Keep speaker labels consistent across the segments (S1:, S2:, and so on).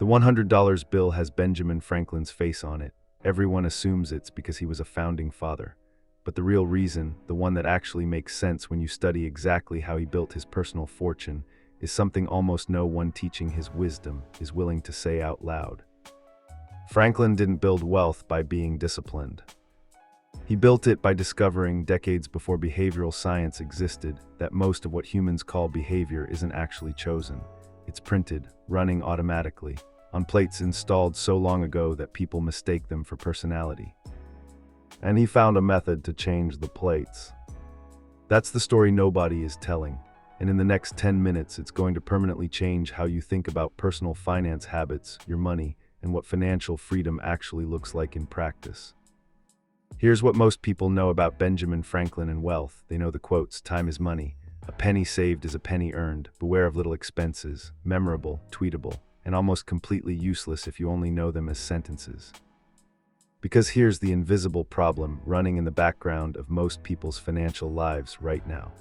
S1: The $100 bill has Benjamin Franklin's face on it. Everyone assumes it's because he was a founding father. But the real reason, the one that actually makes sense when you study exactly how he built his personal fortune, is something almost no one teaching his wisdom is willing to say out loud. Franklin didn't build wealth by being disciplined. He built it by discovering, decades before behavioral science existed, that most of what humans call behavior isn't actually chosen. It's printed, running automatically, on plates installed so long ago that people mistake them for personality. And he found a method to change the plates. That's the story nobody is telling. And in the next 10 minutes, it's going to permanently change how you think about personal finance habits, your money, and what financial freedom actually looks like in practice. Here's what most people know about Benjamin Franklin and wealth. They know the quotes, "Time is money. A penny saved is a penny earned. Beware of little expenses." Memorable, tweetable, and almost completely useless if you only know them as sentences. Because here's the invisible problem running in the background of most people's financial lives right now.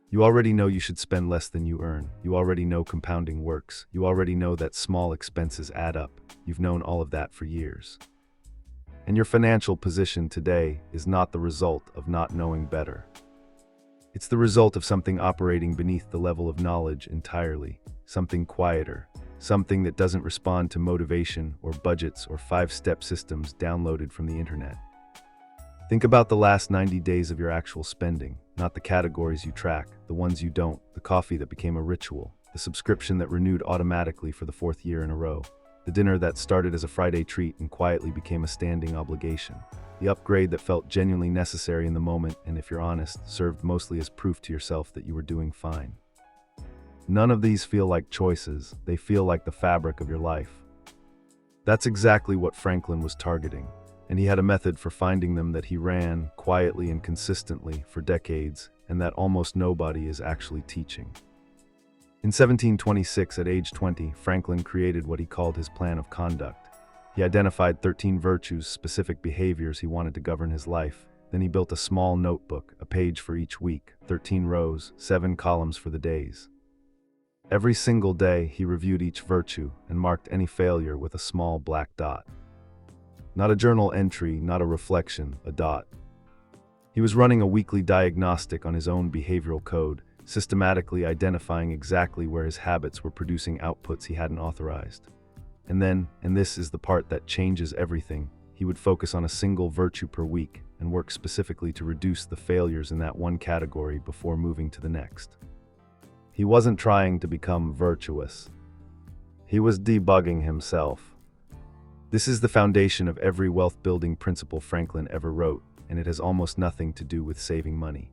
S1: You already know you should spend less than you earn. You already know compounding works. You already know that small expenses add up. You've known all of that for years. And your financial position today is not the result of not knowing better. It's the result of something operating beneath the level of knowledge entirely, something quieter, something that doesn't respond to motivation or budgets or 5-step systems downloaded from the internet. Think about the last 90 days of your actual spending, not the categories you track, the ones you don't, the coffee that became a ritual, the subscription that renewed automatically for the 4th year in a row, the dinner that started as a Friday treat and quietly became a standing obligation, the upgrade that felt genuinely necessary in the moment and, if you're honest, served mostly as proof to yourself that you were doing fine. None of these feel like choices, they feel like the fabric of your life. That's exactly what Franklin was targeting, and he had a method for finding them that he ran, quietly and consistently, for decades, and that almost nobody is actually teaching. In 1726, at age 20, Franklin created what he called his plan of conduct. He identified 13 virtues, specific behaviors he wanted to govern his life. Then he built a small notebook, a page for each week, 13 rows, 7 columns for the days. Every single day, he reviewed each virtue and marked any failure with a small black dot. Not a journal entry, not a reflection, a dot. He was running a weekly diagnostic on his own behavioral code, systematically identifying exactly where his habits were producing outputs he hadn't authorized. And then, and this is the part that changes everything, he would focus on a single virtue per week and work specifically to reduce the failures in that one category before moving to the next. He wasn't trying to become virtuous. He was debugging himself. This is the foundation of every wealth-building principle Franklin ever wrote, and it has almost nothing to do with saving money.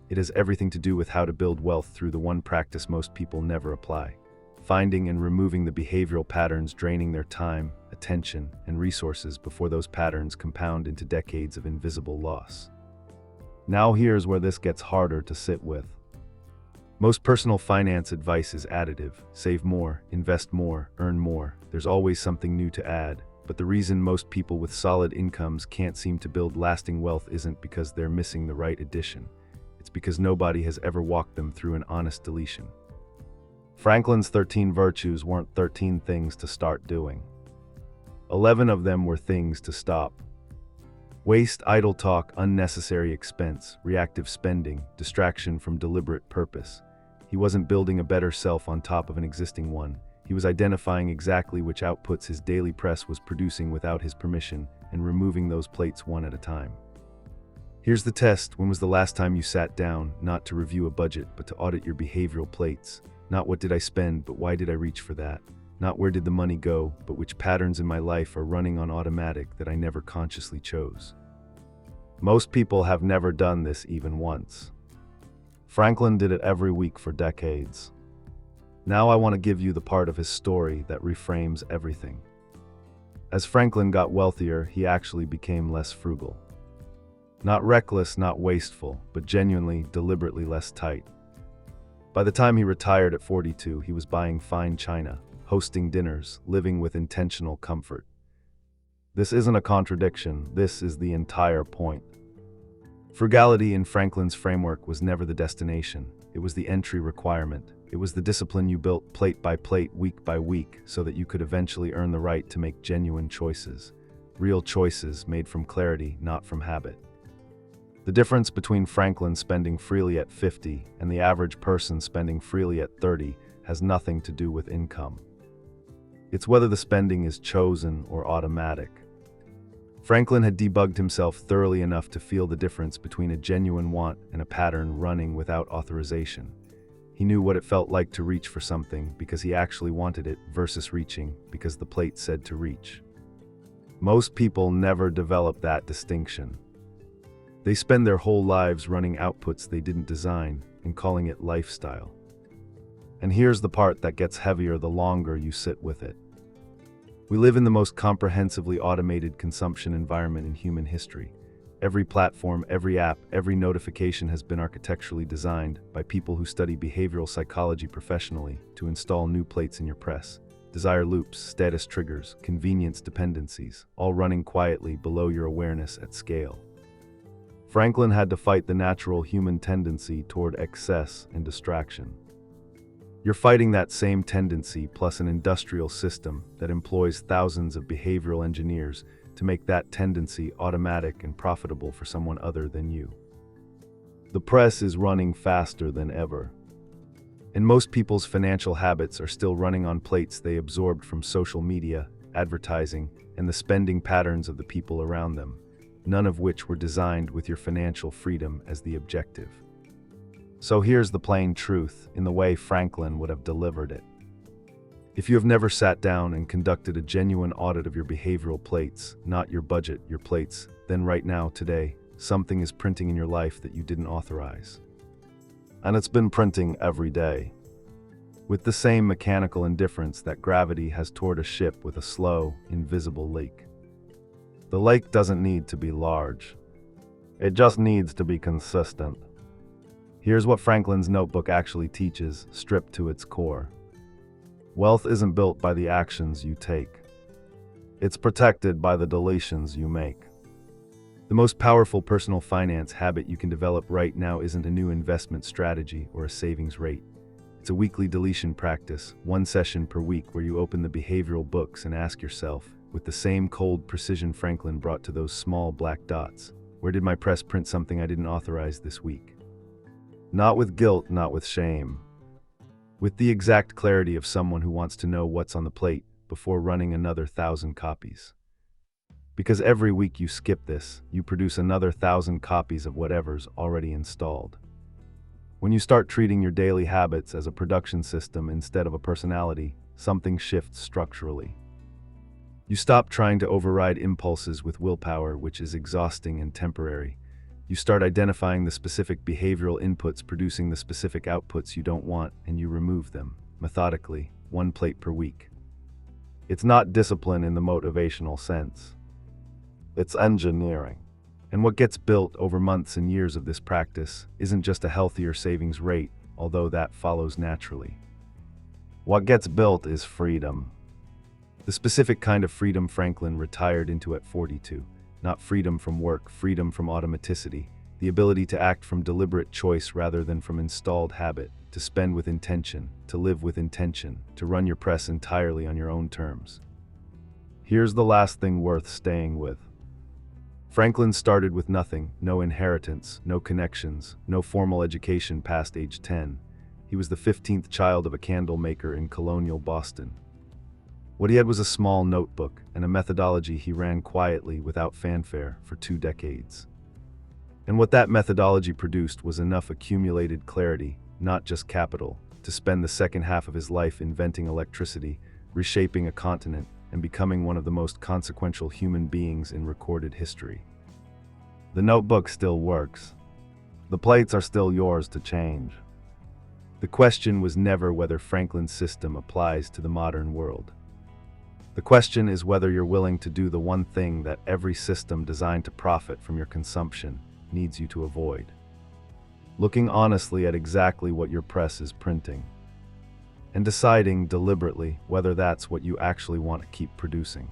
S1: It has everything to do with how to build wealth through the one practice most people never apply: finding and removing the behavioral patterns draining their time, attention, and resources before those patterns compound into decades of invisible loss. Now here's where this gets harder to sit with. Most personal finance advice is additive: save more, invest more, earn more. There's always something new to add. But the reason most people with solid incomes can't seem to build lasting wealth isn't because they're missing the right addition. It's because nobody has ever walked them through an honest deletion. Franklin's 13 virtues weren't 13 things to start doing. 11 of them were things to stop. Waste, idle talk, unnecessary expense, reactive spending, distraction from deliberate purpose. He wasn't building a better self on top of an existing one. He was identifying exactly which outputs his daily press was producing without his permission and removing those plates one at a time. Here's the test: when was the last time you sat down, not to review a budget, but to audit your behavioral plates? Not what did I spend, but why did I reach for that? Not where did the money go, but which patterns in my life are running on automatic that I never consciously chose? Most people have never done this even once. Franklin did it every week for decades. Now I want to give you the part of his story that reframes everything. As Franklin got wealthier, he actually became less frugal. Not reckless, not wasteful, but genuinely, deliberately less tight. By the time he retired at 42, he was buying fine china, hosting dinners, living with intentional comfort. This isn't a contradiction, this is the entire point. Frugality in Franklin's framework was never the destination, it was the entry requirement. It was the discipline you built plate by plate, week by week, so that you could eventually earn the right to make genuine choices. Real choices made from clarity, not from habit. The difference between Franklin spending freely at 50 and the average person spending freely at 30 has nothing to do with income. It's whether the spending is chosen or automatic. Franklin had debugged himself thoroughly enough to feel the difference between a genuine want and a pattern running without authorization. He knew what it felt like to reach for something because he actually wanted it versus reaching because the plate said to reach. Most people never develop that distinction. They spend their whole lives running outputs they didn't design and calling it lifestyle. And here's the part that gets heavier the longer you sit with it. We live in the most comprehensively automated consumption environment in human history. Every platform, every app, every notification has been architecturally designed by people who study behavioral psychology professionally to install new plates in your press. Desire loops, status triggers, convenience dependencies, all running quietly below your awareness at scale. Franklin had to fight the natural human tendency toward excess and distraction. You're fighting that same tendency plus an industrial system that employs thousands of behavioral engineers to make that tendency automatic and profitable for someone other than you. The press is running faster than ever. And most people's financial habits are still running on plates they absorbed from social media, advertising, and the spending patterns of the people around them, none of which were designed with your financial freedom as the objective. So here's the plain truth in the way Franklin would have delivered it. If you have never sat down and conducted a genuine audit of your behavioral plates, not your budget, your plates, then right now, today, something is printing in your life that you didn't authorize. And it's been printing every day, with the same mechanical indifference that gravity has toward a ship with a slow, invisible lake. The lake doesn't need to be large. It just needs to be consistent. Here's what Franklin's notebook actually teaches, stripped to its core. Wealth isn't built by the actions you take. It's protected by the deletions you make. The most powerful personal finance habit you can develop right now isn't a new investment strategy or a savings rate. It's a weekly deletion practice, one session per week where you open the behavioral books and ask yourself, with the same cold precision Franklin brought to those small black dots, where did my press print something I didn't authorize this week? Not with guilt, not with shame. With the exact clarity of someone who wants to know what's on the plate before running another 1,000 copies. Because every week you skip this, you produce another 1,000 copies of whatever's already installed. When you start treating your daily habits as a production system instead of a personality, something shifts structurally. You stop trying to override impulses with willpower, which is exhausting and temporary. You start identifying the specific behavioral inputs producing the specific outputs you don't want, and you remove them, methodically, one plate per week. It's not discipline in the motivational sense. It's engineering. And what gets built over months and years of this practice isn't just a healthier savings rate, although that follows naturally. What gets built is freedom. The specific kind of freedom Franklin retired into at 42. Not freedom from work, freedom from automaticity, the ability to act from deliberate choice rather than from installed habit, to spend with intention, to live with intention, to run your press entirely on your own terms. Here's the last thing worth staying with. Franklin started with nothing, no inheritance, no connections, no formal education past age 10. He was the 15th child of a candle maker in colonial Boston. What he had was a small notebook and a methodology he ran quietly without fanfare for 2 decades. And what that methodology produced was enough accumulated clarity, not just capital, to spend the second half of his life inventing electricity, reshaping a continent, and becoming one of the most consequential human beings in recorded history. The notebook still works. The plates are still yours to change. The question was never whether Franklin's system applies to the modern world. The question is whether you're willing to do the one thing that every system designed to profit from your consumption needs you to avoid. Looking honestly at exactly what your press is printing, and deciding deliberately whether that's what you actually want to keep producing.